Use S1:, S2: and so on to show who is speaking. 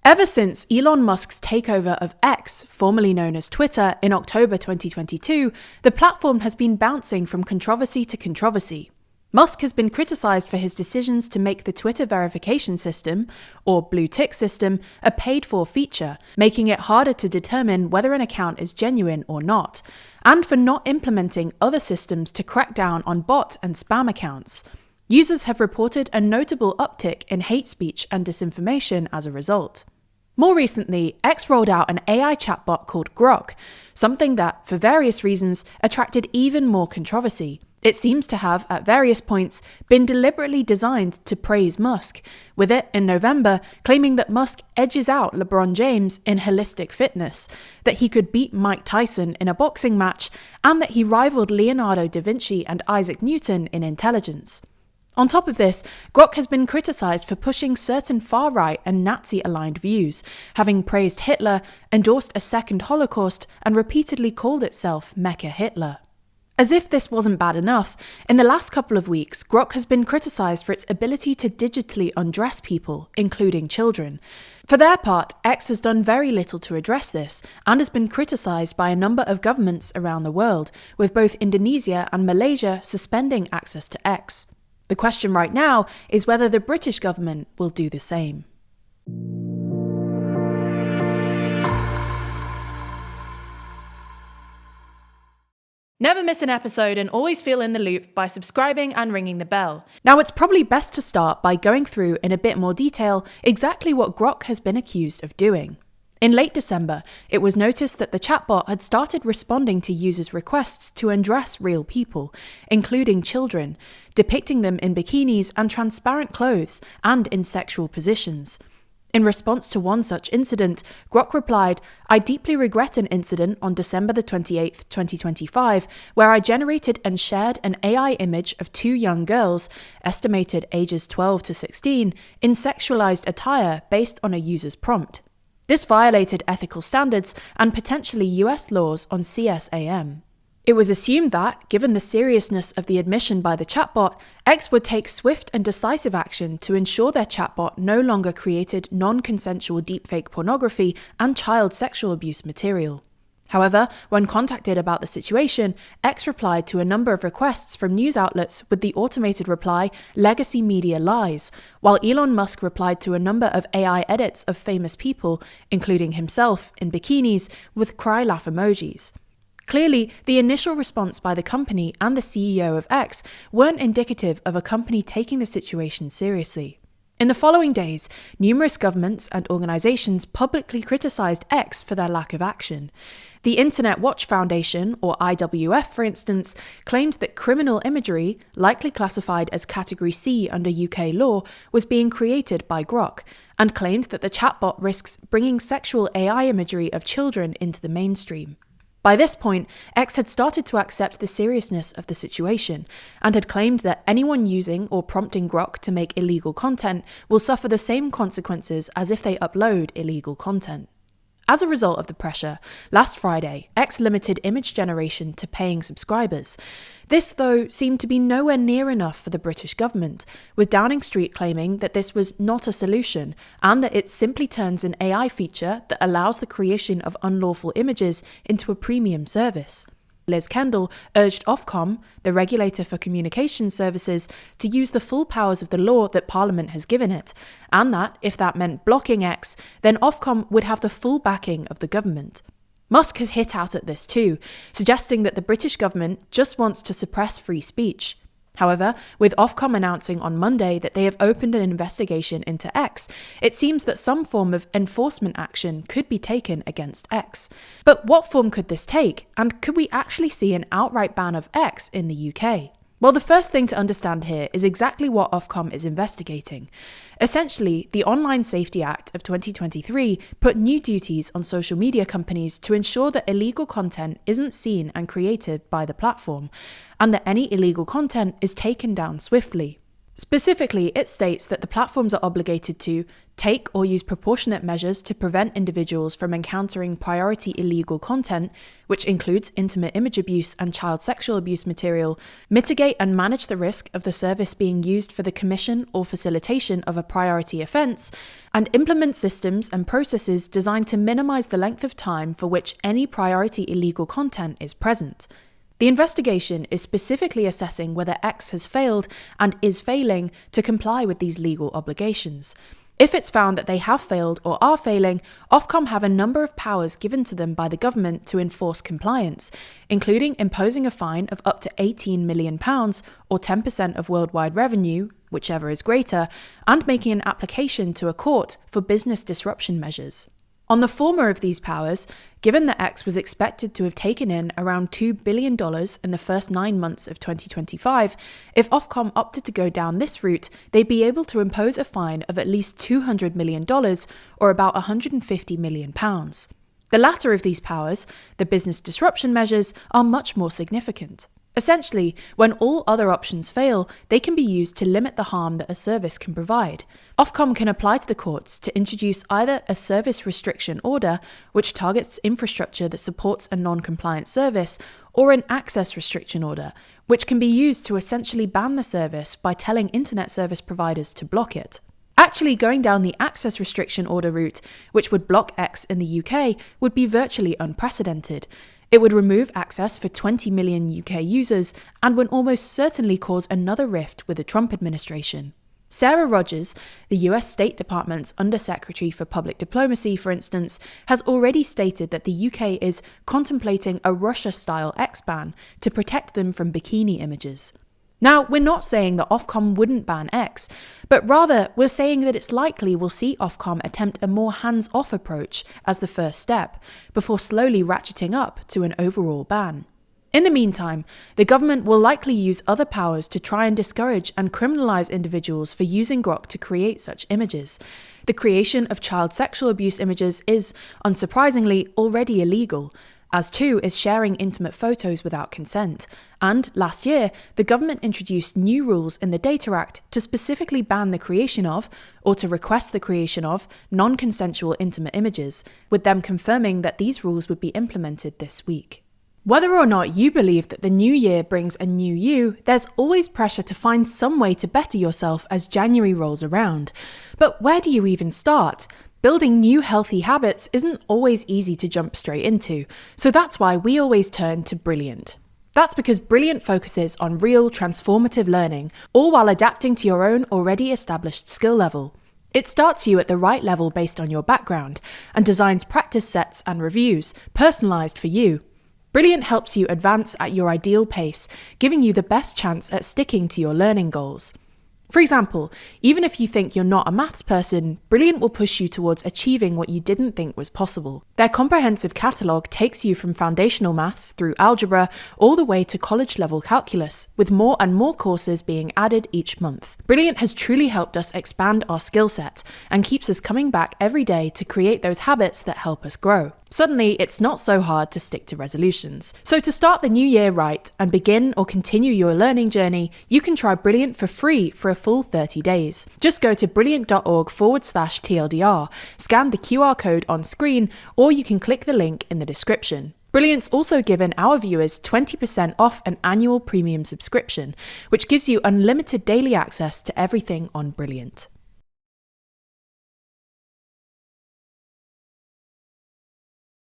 S1: Ever since Elon Musk's takeover of X, formerly known as Twitter, in October 2022, the platform has been bouncing from controversy to controversy. Musk has been criticised for his decisions to make the Twitter verification system, or blue tick system, a paid-for feature, making it harder to determine whether an account is genuine or not, and for not implementing other systems to crack down on bot and spam accounts. Users have reported a notable uptick in hate speech and disinformation as a result. More recently, X rolled out an AI chatbot called Grok, something that, for various reasons, attracted even more controversy. It seems to have, at various points, been deliberately designed to praise Musk, with it, in November, claiming that Musk edges out LeBron James in holistic fitness, that he could beat Mike Tyson in a boxing match, and that he rivaled Leonardo da Vinci and Isaac Newton in intelligence. On top of this, Grok has been criticised for pushing certain far-right and Nazi-aligned views, having praised Hitler, endorsed a second Holocaust, and repeatedly called itself Mecca Hitler. As if this wasn't bad enough, in the last couple of weeks, Grok has been criticised for its ability to digitally undress people, including children. For their part, X has done very little to address this, and has been criticised by a number of governments around the world, with both Indonesia and Malaysia suspending access to X. The question right now is whether the British government will do the same. Never miss an episode and always feel in the loop by subscribing and ringing the bell. Now, it's probably best to start by going through in a bit more detail exactly what Grok has been accused of doing. In late December, it was noticed that the chatbot had started responding to users' requests to undress real people, including children, depicting them in bikinis and transparent clothes and in sexual positions. In response to one such incident, Grok replied, "I deeply regret an incident on December the 28th, 2025, where I generated and shared an AI image of two young girls, estimated ages 12 to 16, in sexualized attire based on a user's prompt. This violated ethical standards and potentially US laws on CSAM. It was assumed that, given the seriousness of the admission by the chatbot, X would take swift and decisive action to ensure their chatbot no longer created non-consensual deepfake pornography and child sexual abuse material. However, when contacted about the situation, X replied to a number of requests from news outlets with the automated reply, "Legacy media lies," while Elon Musk replied to a number of AI edits of famous people, including himself, in bikinis, with cry-laugh emojis. Clearly, the initial response by the company and the CEO of X weren't indicative of a company taking the situation seriously. In the following days, numerous governments and organizations publicly criticized X for their lack of action. The Internet Watch Foundation, or IWF for instance, claimed that criminal imagery, likely classified as Category C under UK law, was being created by Grok, and claimed that the chatbot risks bringing sexual AI imagery of children into the mainstream. By this point, X had started to accept the seriousness of the situation, and had claimed that anyone using or prompting Grok to make illegal content will suffer the same consequences as if they upload illegal content. As a result of the pressure, last Friday, X limited image generation to paying subscribers. This, though, seemed to be nowhere near enough for the British government, with Downing Street claiming that this was not a solution, and that it simply turns an AI feature that allows the creation of unlawful images into a premium service. Liz Kendall urged Ofcom, the regulator for communication services, to use the full powers of the law that Parliament has given it, and that, if that meant blocking X, then Ofcom would have the full backing of the government. Musk has hit out at this too, suggesting that the British government just wants to suppress free speech. However, with Ofcom announcing on Monday that they have opened an investigation into X, it seems that some form of enforcement action could be taken against X. But what form could this take, and could we actually see an outright ban of X in the UK? Well, the first thing to understand here is exactly what Ofcom is investigating. Essentially, the Online Safety Act of 2023 put new duties on social media companies to ensure that illegal content isn't seen and created by the platform, and that any illegal content is taken down swiftly. Specifically, it states that the platforms are obligated to take or use proportionate measures to prevent individuals from encountering priority illegal content, which includes intimate image abuse and child sexual abuse material, mitigate and manage the risk of the service being used for the commission or facilitation of a priority offence, and implement systems and processes designed to minimise the length of time for which any priority illegal content is present. The investigation is specifically assessing whether X has failed and is failing to comply with these legal obligations. If it's found that they have failed or are failing, Ofcom have a number of powers given to them by the government to enforce compliance, including imposing a fine of up to £18 million or 10% of worldwide revenue, whichever is greater, and making an application to a court for business disruption measures. On the former of these powers, given that X was expected to have taken in around $2 billion in the first 9 months of 2025, if Ofcom opted to go down this route, they'd be able to impose a fine of at least $200 million, or about £150 million. The latter of these powers, the business disruption measures, are much more significant. Essentially, when all other options fail, they can be used to limit the harm that a service can provide. Ofcom can apply to the courts to introduce either a service restriction order, which targets infrastructure that supports a non-compliant service, or an access restriction order, which can be used to essentially ban the service by telling internet service providers to block it. Actually, going down the access restriction order route, which would block X in the UK, would be virtually unprecedented. It would remove access for 20 million UK users and would almost certainly cause another rift with the Trump administration. Sarah Rogers, the US State Department's Undersecretary for Public Diplomacy, for instance, has already stated that the UK is contemplating a Russia-style X ban to protect them from bikini images. Now, we're not saying that Ofcom wouldn't ban X, but rather we're saying that it's likely we'll see Ofcom attempt a more hands-off approach as the first step, before slowly ratcheting up to an overall ban. In the meantime, the government will likely use other powers to try and discourage and criminalise individuals for using Grok to create such images. The creation of child sexual abuse images is, unsurprisingly, already illegal, as too is sharing intimate photos without consent. And last year, the government introduced new rules in the Data Act to specifically ban the creation of, or to request the creation of, non-consensual intimate images, with them confirming that these rules would be implemented this week. Whether or not you believe that the new year brings a new you, there's always pressure to find some way to better yourself as January rolls around. But where do you even start? Building new healthy habits isn't always easy to jump straight into, so that's why we always turn to Brilliant. That's because Brilliant focuses on real, transformative learning, all while adapting to your own already established skill level. It starts you at the right level based on your background, and designs practice sets and reviews, personalised for you. Brilliant helps you advance at your ideal pace, giving you the best chance at sticking to your learning goals. For example, even if you think you're not a maths person, Brilliant will push you towards achieving what you didn't think was possible. Their comprehensive catalogue takes you from foundational maths through algebra all the way to college-level calculus, with more and more courses being added each month. Brilliant has truly helped us expand our skill set and keeps us coming back every day to create those habits that help us grow. Suddenly, it's not so hard to stick to resolutions. So to start the new year right and begin or continue your learning journey, you can try Brilliant for free for a full 30 days. Just go to brilliant.org/TLDR, scan the QR code on screen, or you can click the link in the description. Brilliant's also given our viewers 20% off an annual premium subscription, which gives you unlimited daily access to everything on Brilliant.